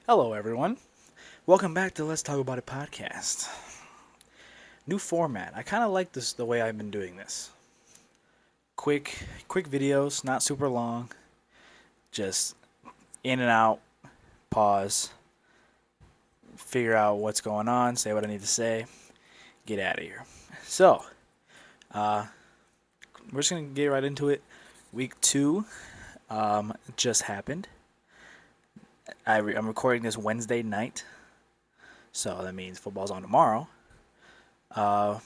Hello, everyone. Welcome back to Let's Talk About It podcast. New format. I kind of like this the way I've been doing this. Quick videos, not super long. Just in and out, pause, figure out what's going on, say what I need to say, get out of here. So, uh, we're just gonna get right into it. Week 2 just happened. I'm recording this Wednesday night, so that means football's on tomorrow. Uh,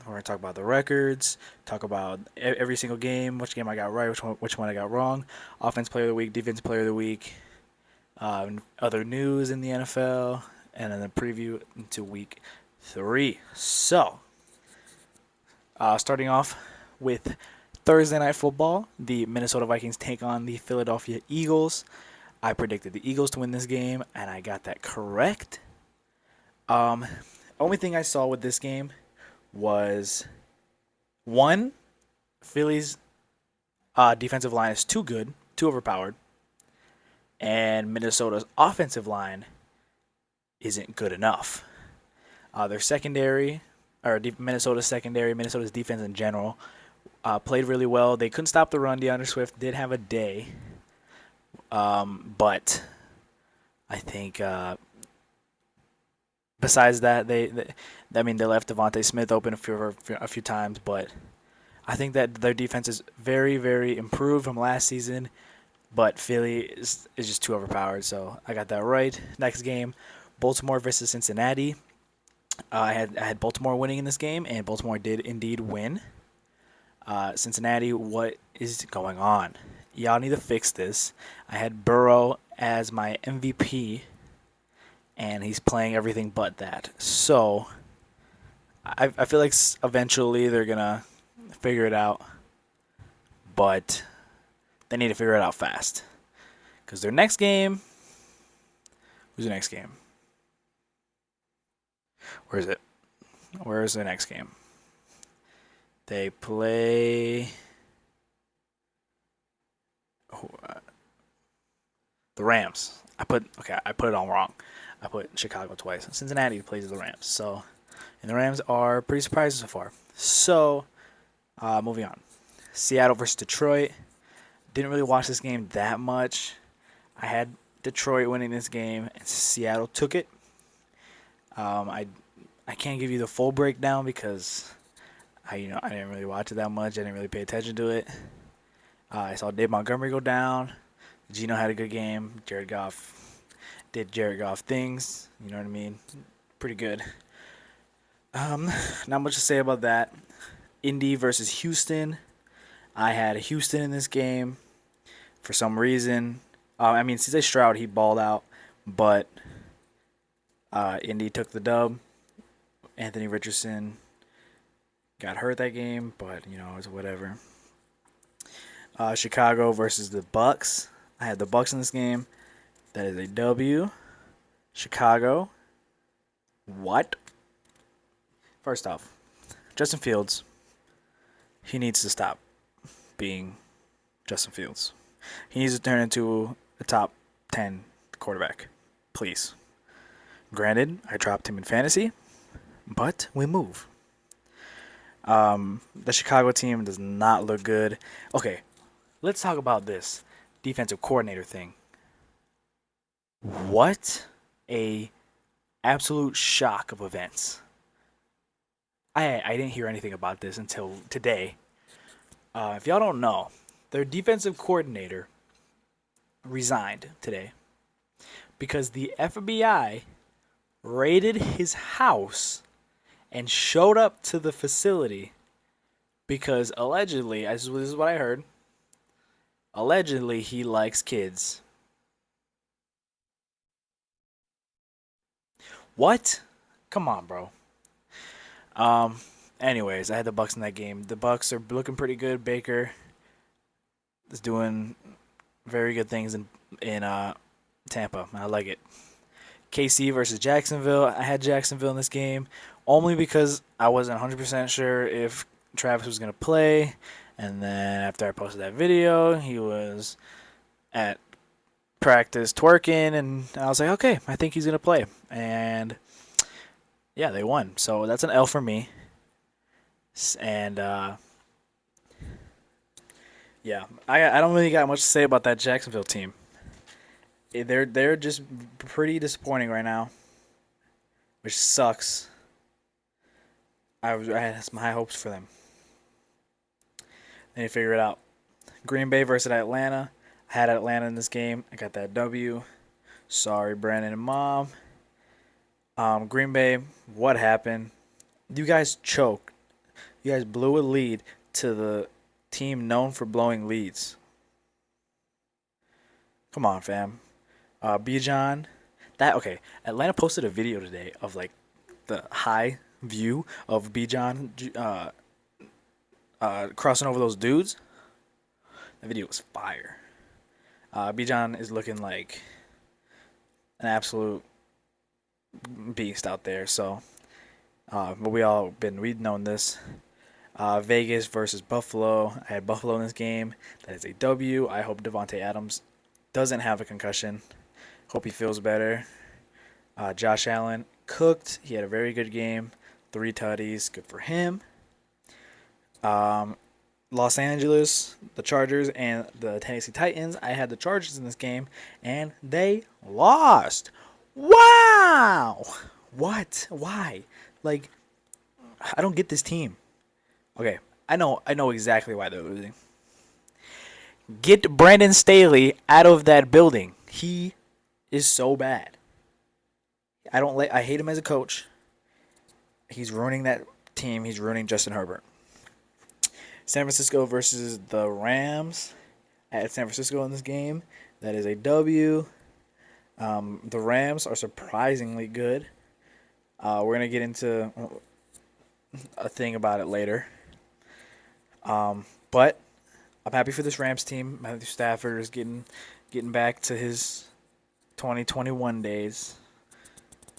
we're gonna talk about the records, talk about every single game, which game I got right, which one I got wrong, offense player of the week, defense player of the week, other news in the NFL, and then a preview into week 3. So, starting off with Thursday night football, the Minnesota Vikings take on the Philadelphia Eagles. I predicted the Eagles to win this game, and I got that correct. Only thing I saw with this game was one, Philly's defensive line is too good, too overpowered, and Minnesota's offensive line isn't good enough. Their secondary, or Minnesota's secondary, Minnesota's defense in general, played really well. They couldn't stop the run. DeAndre Swift did have a day, but I think besides that, they left Devontae Smith open a few times, but I think that their defense is very, very improved from last season. But Philly is just too overpowered, so I got that right. Next game, Baltimore versus Cincinnati. I had Baltimore winning in this game, and Baltimore did indeed win. Cincinnati, what is going on? Y'all need to fix this. I had Burrow as my MVP, and he's playing everything but that. So I feel like eventually they're gonna figure it out, but they need to figure it out fast. Because their next game, who's the next game? Where is it? Where is the next game? They play the Rams. I put it all wrong. I put Chicago twice. Cincinnati plays the Rams. So, and the Rams are pretty surprising so far. So, moving on. Seattle versus Detroit. Didn't really watch this game that much. I had Detroit winning this game, and Seattle took it. I can't give you the full breakdown because I didn't really watch it that much. I didn't really pay attention to it. I saw Dave Montgomery go down. Gino had a good game. Jared Goff did Jared Goff things. You know what I mean? Pretty good. Not much to say about that. Indy versus Houston. I had Houston in this game for some reason. CJ Stroud, he balled out, but Indy took the dub. Anthony Richardson got hurt that game, but it's whatever. Chicago versus the Bucks. I had the Bucks in this game. That is a W. Chicago. What? First off, Justin Fields. He needs to stop being Justin Fields. He needs to turn into a top 10 quarterback. Please. Granted, I dropped him in fantasy, but we move. The Chicago team does not look good. Okay, let's talk about this defensive coordinator thing. What a absolute shock of events. I didn't hear anything about this until today. If y'all don't know, their defensive coordinator resigned today because the FBI raided his house and showed up to the facility because allegedly, this is what I heard, allegedly he likes kids. What? Come on, bro. Anyways, I had the Bucks in that game. The Bucks are looking pretty good. Baker is doing very good things in Tampa. I like it. KC versus Jacksonville. I had Jacksonville in this game only because I wasn't 100% sure if Travis was going to play. And then after I posted that video, he was at practice twerking, and I was like, okay, I think he's gonna play, and yeah, they won. So that's an L for me. And yeah, I don't really got much to say about that Jacksonville team. They're just pretty disappointing right now, which sucks. I had some high hopes for them. Then you figure it out. Green Bay versus Atlanta. I had Atlanta in this game. I got that W. Sorry, Brandon and Mom. Green Bay, what happened? You guys choked. You guys blew a lead to the team known for blowing leads. Come on, fam. Bijan. That okay. Atlanta posted a video today of like the high view of Bijan crossing over those dudes. That video was fire. Bijan is looking like an absolute beast out there. So, but we've known this. Vegas versus Buffalo. I had Buffalo in this game. That is a W. I hope Devontae Adams doesn't have a concussion. Hope he feels better. Josh Allen cooked. He had a very good game. 3 tutties. Good for him. Los Angeles, the Chargers, and the Tennessee Titans. I had the Chargers in this game, and they lost. Wow! What? Why? Like, I don't get this team. Okay, I know exactly why they're losing. Get Brandon Staley out of that building. He is so bad. I hate him as a coach. He's ruining that team. He's ruining Justin Herbert. San Francisco versus the Rams. I had San Francisco in this game. That is a W. The Rams are surprisingly good. We're going to get into a thing about it later. But I'm happy for this Rams team. Matthew Stafford is getting back to his 2021 days.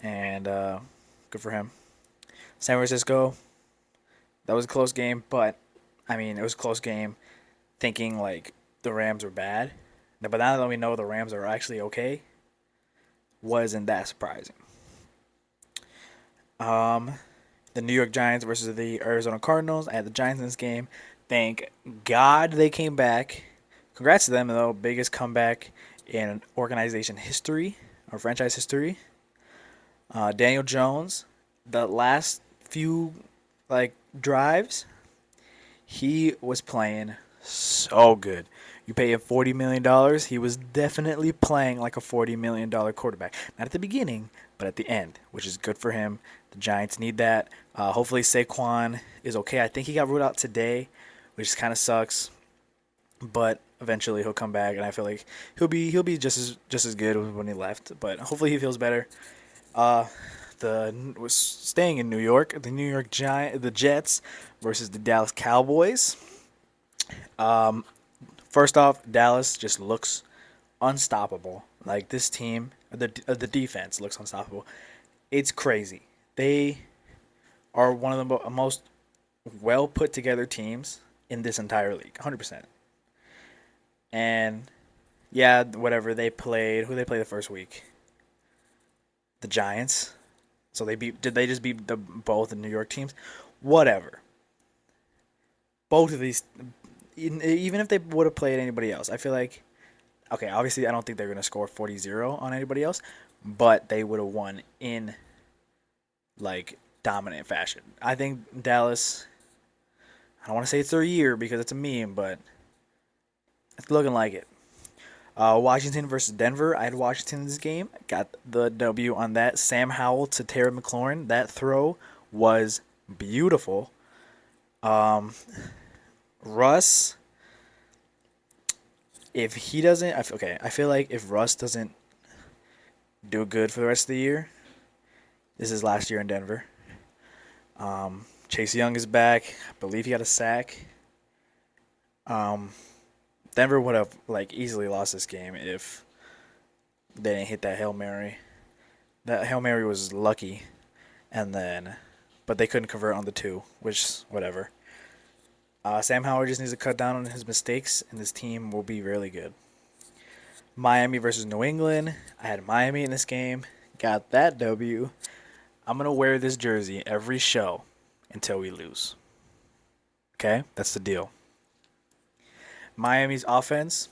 And good for him. San Francisco, that was a close game, but it was a close game thinking like the Rams were bad. But now that we know the Rams are actually okay, wasn't that surprising. The New York Giants versus the Arizona Cardinals. I had the Giants in this game. Thank God they came back. Congrats to them, though. Biggest comeback in organization history or franchise history. Daniel Jones, the last few drives, he was playing so good. You pay him $40 million. He was definitely playing like a $40 million quarterback. Not at the beginning, but at the end, which is good for him. The Giants need that. Hopefully Saquon is okay. I think he got ruled out today, which kind of sucks. But eventually he'll come back, and I feel like he'll be just as good as when he left. But hopefully he feels better. Was staying in New York. The New York the Jets versus the Dallas Cowboys. First off, Dallas just looks unstoppable. Like this team, the defense looks unstoppable. It's crazy. They are one of the most well put together teams in this entire league, 100%. And yeah, whatever they played. Who they play the first week? The Giants. So did they just beat both the New York teams? Whatever. Both of these, even if they would have played anybody else, I feel like, okay, obviously I don't think they're going to score 40-0 on anybody else, but they would have won in, dominant fashion. I think Dallas, I don't want to say it's their year because it's a meme, but it's looking like it. Washington versus Denver. I had Washington in this game. Got the W on that. Sam Howell to Terry McLaurin. That throw was beautiful. Russ, if he doesn't, I feel like if Russ doesn't do good for the rest of the year, this is last year in Denver. Chase Young is back. I believe he got a sack. Denver would have easily lost this game if they didn't hit that Hail Mary. That Hail Mary was lucky, but they couldn't convert on the 2, which whatever. Sam Howell just needs to cut down on his mistakes, and this team will be really good. Miami versus New England. I had Miami in this game. Got that W. I'm gonna wear this jersey every show until we lose. Okay, that's the deal. Miami's offense.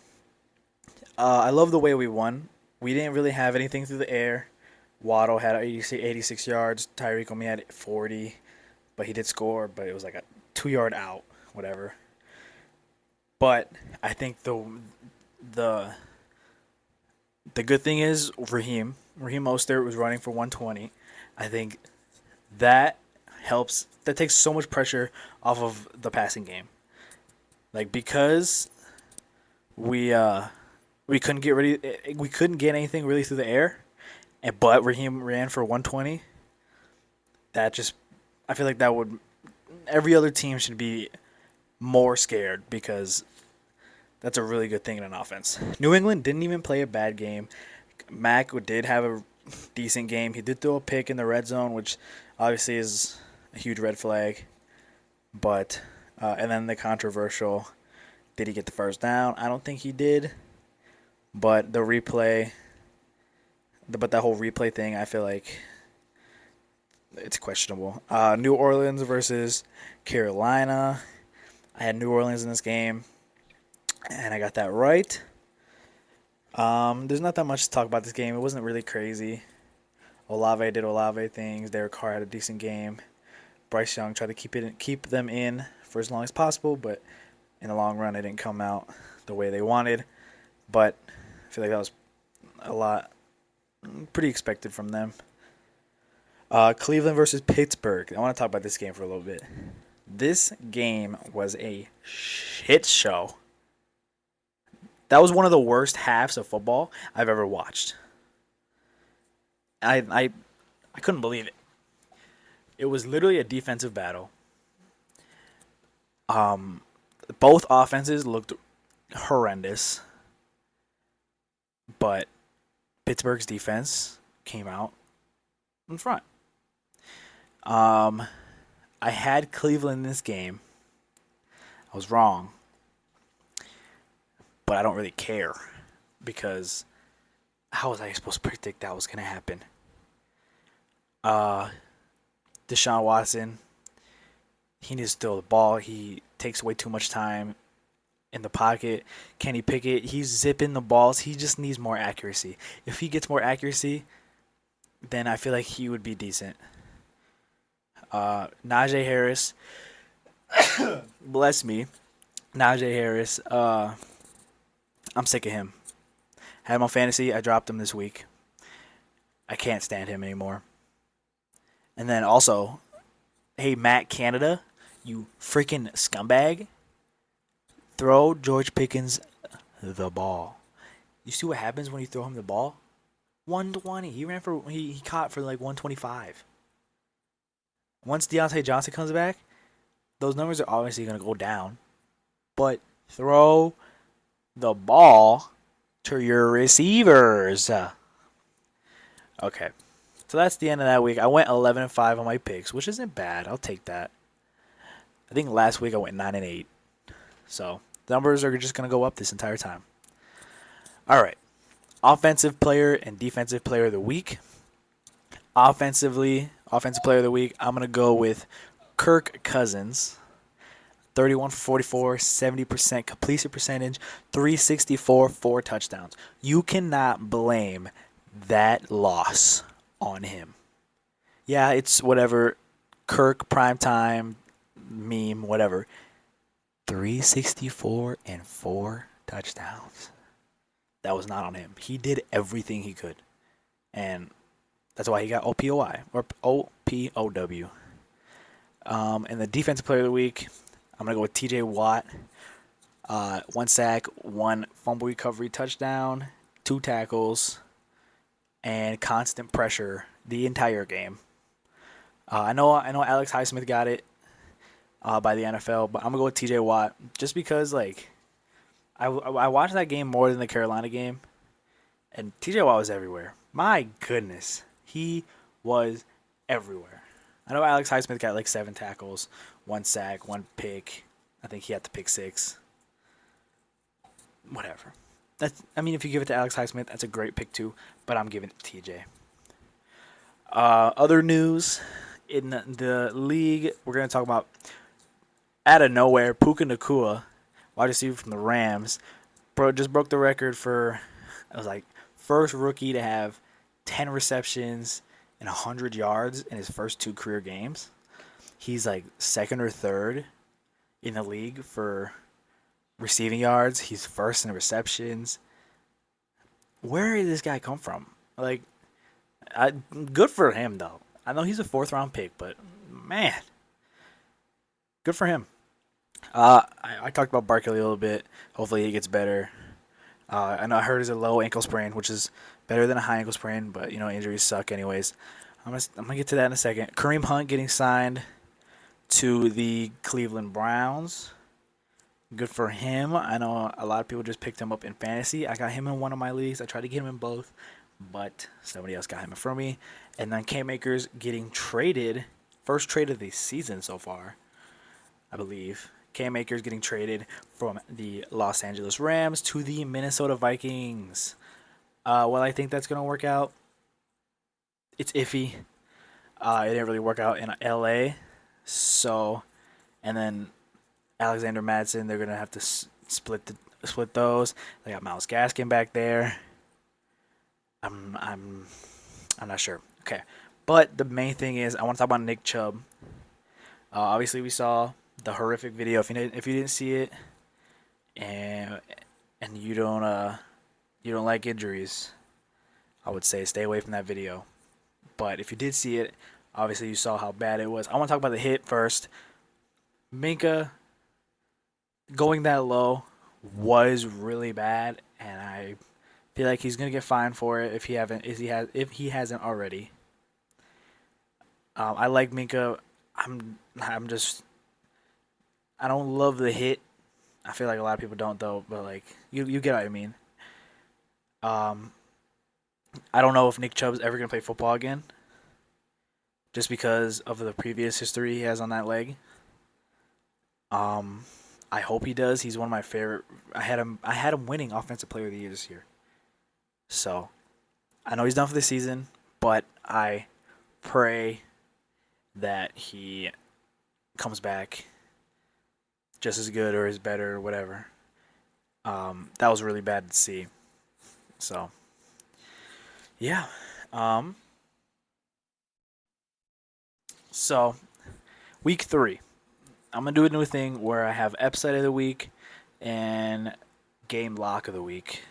I love the way we won. We didn't really have anything through the air. Waddle had 86 yards. Tyreek only had 40, but he did score. But it was like a 2 yard out, whatever. But I think the the good thing is Raheem Mostert was running for 120. I think that helps. That takes so much pressure off of the passing game. Like because we couldn't get ready. We couldn't get anything really through the air, but Raheem ran for 120. That just, I feel like that would, every other team should be more scared because that's a really good thing in an offense. New England didn't even play a bad game. Mac did have a decent game. He did throw a pick in the red zone, which obviously is a huge red flag. But and then the controversial, did he get the first down? I don't think he did. But the replay, but that whole replay thing, I feel like it's questionable. New Orleans versus Carolina. I had New Orleans in this game, and I got that right. There's not that much to talk about this game. It wasn't really crazy. Olave did Olave things. Derek Carr had a decent game. Bryce Young tried to keep them in for as long as possible, but in the long run, it didn't come out the way they wanted. But I feel like that was a lot, pretty expected from them. Cleveland versus Pittsburgh. I want to talk about this game for a little bit. This game was a shit show. That was one of the worst halves of football I've ever watched. I couldn't believe it. It was literally a defensive battle. Both offenses looked horrendous, but Pittsburgh's defense came out in front. I had Cleveland in this game. I was wrong, but I don't really care because how was I supposed to predict that was going to happen? Deshaun Watson, he needs to throw the ball. He takes way too much time in the pocket. Kenny Pickett, he's zipping the balls. He just needs more accuracy. If he gets more accuracy, then I feel like he would be decent. Najee Harris, bless me. Najee Harris, I'm sick of him. Had him on fantasy. I dropped him this week. I can't stand him anymore. And then also, hey, Matt Canada, you freaking scumbag. Throw George Pickens the ball. You see what happens when you throw him the ball? 120. He caught for like 125. Once Deontay Johnson comes back, those numbers are obviously going to go down. But throw the ball to your receivers. Okay. So that's the end of that week. I went 11-5 on my picks, which isn't bad. I'll take that. I think last week I went 9-8. So the numbers are just going to go up this entire time. All right. Offensive player and defensive player of the week. Offensive player of the week, I'm going to go with Kirk Cousins. 31 for 44, 70% completion percentage, 364, 4 touchdowns. You cannot blame that loss on him. Yeah, it's whatever, Kirk primetime meme, whatever. 364 and 4 touchdowns. That was not on him. He did everything he could. And that's why he got OPOI or OPOW. And the defensive player of the week, I'm going to go with TJ Watt. 1 sack, 1 fumble recovery touchdown, 2 tackles, and constant pressure the entire game. I know Alex Highsmith got it by the NFL, but I'm going to go with TJ Watt just because, like, I watched that game more than the Carolina game, and TJ Watt was everywhere. My goodness. He was everywhere. I know Alex Highsmith got like 7 tackles, 1 sack, 1 pick. I think he had to pick 6. Whatever. I mean, if you give it to Alex Highsmith, that's a great pick too. But I'm giving it to TJ. Other news in the league, we're gonna talk about out of nowhere, Puka Nacua, wide receiver from the Rams, just broke the record for, it was like first rookie to have 10 receptions and 100 yards in his first two career games. He's like second or third in the league for receiving yards. He's first in receptions. Where did this guy come from? Like, good for him though. I know he's a fourth round pick, but man, good for him. I talked about Barkley a little bit. Hopefully he gets better. I know I heard it's a low ankle sprain, which is better than a high ankle sprain, but injuries suck anyways. I'm gonna get to that in a second. Kareem Hunt getting signed to the Cleveland Browns. Good for him. I know a lot of people just picked him up in fantasy. I got him in one of my leagues. I tried to get him in both, but somebody else got him in front of me. And then Cam Akers getting traded. First trade of the season so far, I believe. Cam Akers getting traded from the Los Angeles Rams to the Minnesota Vikings. Well, I think that's going to work out. It's iffy. It didn't really work out in LA. So, and then Alexander Madsen, they're going to have to split those. They got Myles Gaskin back there. I'm not sure. Okay. But the main thing is I want to talk about Nick Chubb. Obviously, we saw the horrific video. If you didn't see it, and you don't like injuries, I would say stay away from that video. But if you did see it, obviously you saw how bad it was. I want to talk about the hit first. Minka going that low was really bad, and I feel like he's gonna get fined for it if he hasn't already. I like Minka. I'm just, I don't love the hit. I feel like a lot of people don't though, but like you get what I mean. I don't know if Nick Chubb's ever gonna play football again, just because of the previous history he has on that leg. I hope he does. He's one of my favorite. I had him winning Offensive Player of the Year this year. So I know he's done for the season, but I pray that he comes back just as good or as better or whatever. That was really bad to see. So yeah. So week 3. I'm gonna do a new thing where I have Upside of the week and Game Lock of the week.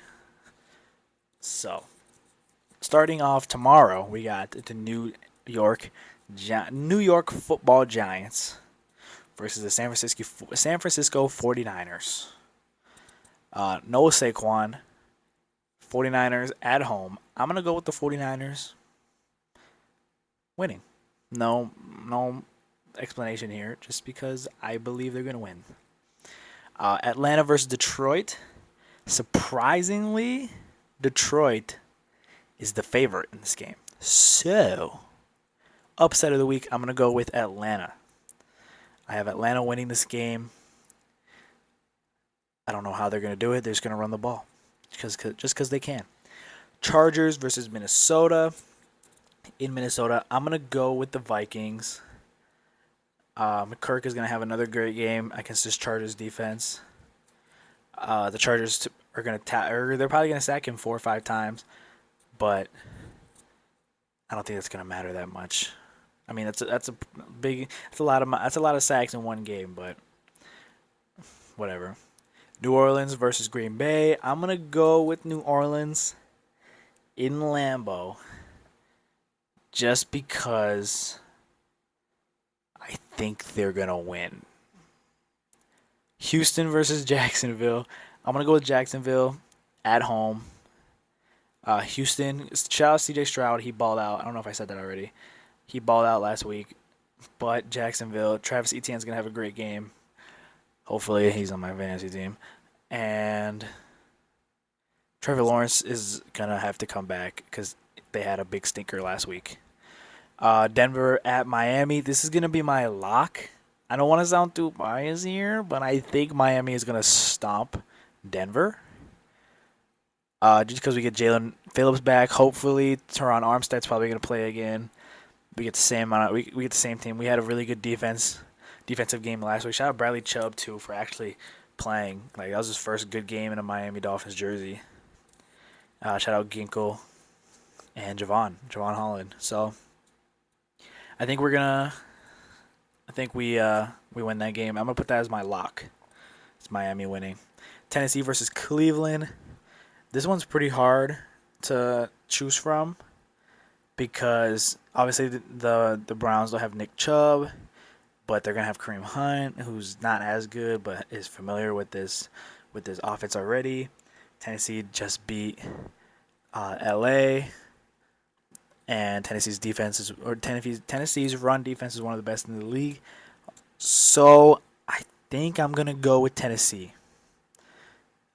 So starting off tomorrow, we got the New York Football Giants versus the San Francisco 49ers. No Saquon. 49ers at home. I'm going to go with the 49ers winning. No explanation here, just because I believe they're going to win. Atlanta versus Detroit. Surprisingly, Detroit is the favorite in this game. So, upset of the week, I'm going to go with Atlanta. I have Atlanta winning this game. I don't know how they're going to do it. They're just going to run the ball just because they can. Chargers versus Minnesota. In Minnesota, I'm going to go with the Vikings. McKirk is going to have another great game against this Chargers defense. The Chargers are going to they're probably going to sack him 4 or 5 times, but I don't think that's going to matter that much. I mean, that's a lot of sacks in one game, but whatever. New Orleans versus Green Bay. I'm going to go with New Orleans in Lambeau just because I think they're going to win. Houston versus Jacksonville. I'm going to go with Jacksonville at home. Houston, shout out CJ Stroud. He balled out. I don't know if I said that already. He balled out last week. But Jacksonville, Travis Etienne's going to have a great game. Hopefully, he's on my fantasy team. And Trevor Lawrence is going to have to come back because they had a big stinker last week. Denver at Miami. This is going to be my lock. I don't want to sound too biased here, but I think Miami is going to stomp Denver. Just because we get Jalen Phillips back, hopefully Teron Armstead's probably going to play again. We get the same amount. We get the same team. We had a really good defensive game last week. Shout out Bradley Chubb too for actually playing. Like that was his first good game in a Miami Dolphins jersey. Shout out Ginkle and Javon Holland. So I think we win that game. I'm gonna put that as my lock. It's Miami winning. Tennessee versus Cleveland. This one's pretty hard to choose from because obviously the Browns don't have Nick Chubb, but they're gonna have Kareem Hunt, who's not as good but is familiar with this offense already. Tennessee just beat LA, and Tennessee's run defense is one of the best in the league. So I think I'm gonna go with Tennessee.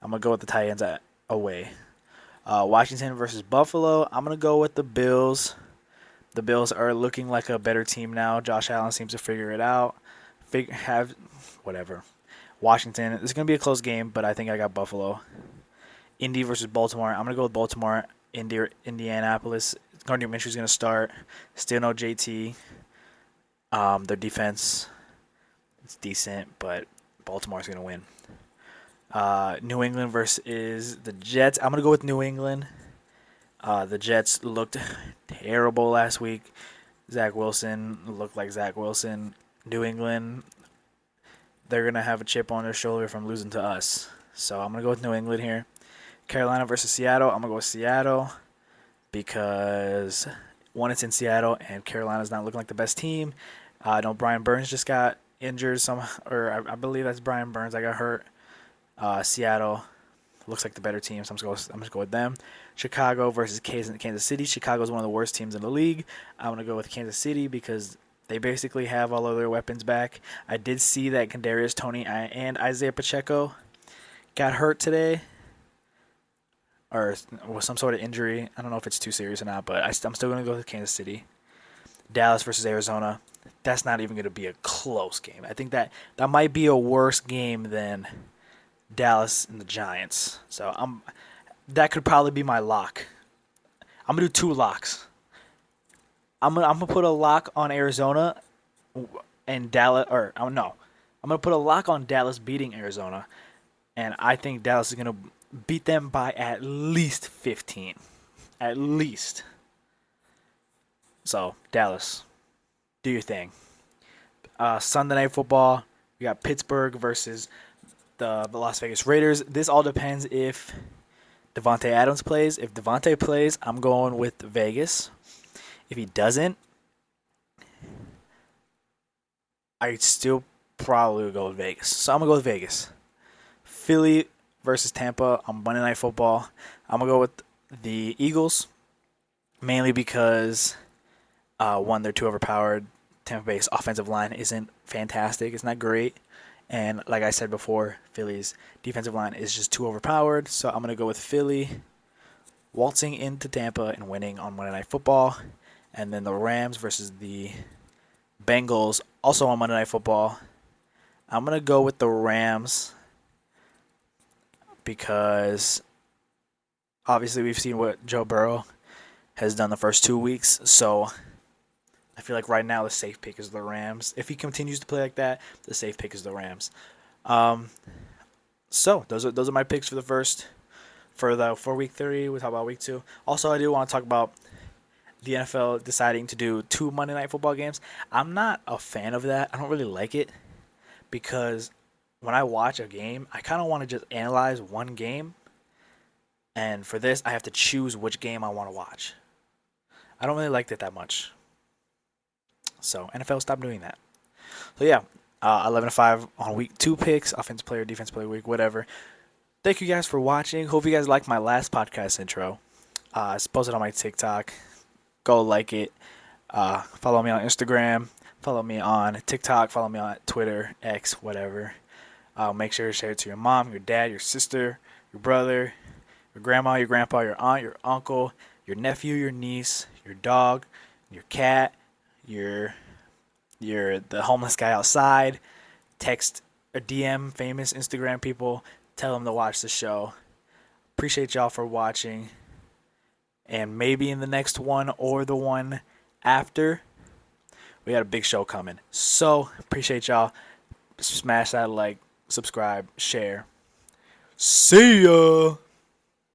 I'm gonna go with the Titans away. Washington versus Buffalo. I'm gonna go with the Bills. The Bills are looking like a better team now. Josh Allen seems to figure it out. Whatever. Washington. It's gonna be a close game, but I think I got Buffalo. Indy versus Baltimore. I'm gonna go with Baltimore. Indianapolis. Gardner Minshew's gonna start. Still no JT. Their defense, it's decent, but Baltimore's gonna win. New England versus the Jets. I'm gonna go with New England. The Jets looked terrible last week. Zach Wilson looked like Zach Wilson. New England, they're gonna have a chip on their shoulder from losing to us. So I'm gonna go with New England here. Carolina versus Seattle. I'm gonna go with Seattle because one, it's in Seattle, and Carolina's not looking like the best team. I know Brian Burns just got injured. I believe that's Brian Burns. I got hurt. Seattle looks like the better team, so I'm just going to go with them. Chicago versus Kansas City. Chicago is one of the worst teams in the league. I'm going to go with Kansas City because they basically have all of their weapons back. I did see that Kadarius Toney and Isaiah Pacheco got hurt today, or with some sort of injury. I don't know if it's too serious or not, but I'm still going to go with Kansas City. Dallas versus Arizona. That's not even going to be a close game. I think that might be a worse game than Dallas and the Giants. So that could probably be my lock. I'm gonna do two locks. I'm gonna put a lock on Arizona and Dallas, I'm gonna put a lock on Dallas beating Arizona, and I think Dallas is gonna beat them by at least 15, at least. So Dallas, do your thing. Sunday Night Football. We got Pittsburgh versus the Las Vegas Raiders. This all depends if Devontae Adams plays. If Devontae plays, I'm going with Vegas. If he doesn't, I still probably would go with Vegas. So I'm going to go with Vegas. Philly versus Tampa on Monday Night Football. I'm going to go with the Eagles, mainly because, one, they're too overpowered. Tampa Bay's offensive line isn't fantastic. It's not great. And like I said before, Philly's defensive line is just too overpowered. So I'm going to go with Philly waltzing into Tampa and winning on Monday Night Football. And then the Rams versus the Bengals, also on Monday Night Football. I'm going to go with the Rams because obviously we've seen what Joe Burrow has done the first 2 weeks. So I feel like right now the safe pick is the Rams. If he continues to play like that, the safe pick is the Rams. So those are my picks for week 3. We'll talk about week 2. Also, I do want to talk about the NFL deciding to do 2 Monday Night Football games. I'm not a fan of that. I don't really like it because when I watch a game, I kind of want to just analyze one game. And for this, I have to choose which game I want to watch. I don't really like it that much. So NFL stopped doing that. So yeah, 11-5 on week 2 picks, offensive player, defensive player week, whatever. Thank you guys for watching. Hope you guys liked my last podcast intro. It's posted on my TikTok. Go like it. Follow me on Instagram. Follow me on TikTok. Follow me on Twitter, X, whatever. Make sure to share it to your mom, your dad, your sister, your brother, your grandma, your grandpa, your aunt, your uncle, your nephew, your niece, your dog, your cat, you're the homeless guy outside. Text or DM famous Instagram people. Tell them to watch the show. appreciate y'all for watching. And maybe in the next one or the one after, we got a big show coming. So, appreciate y'all. Smash that like, subscribe, share. See ya!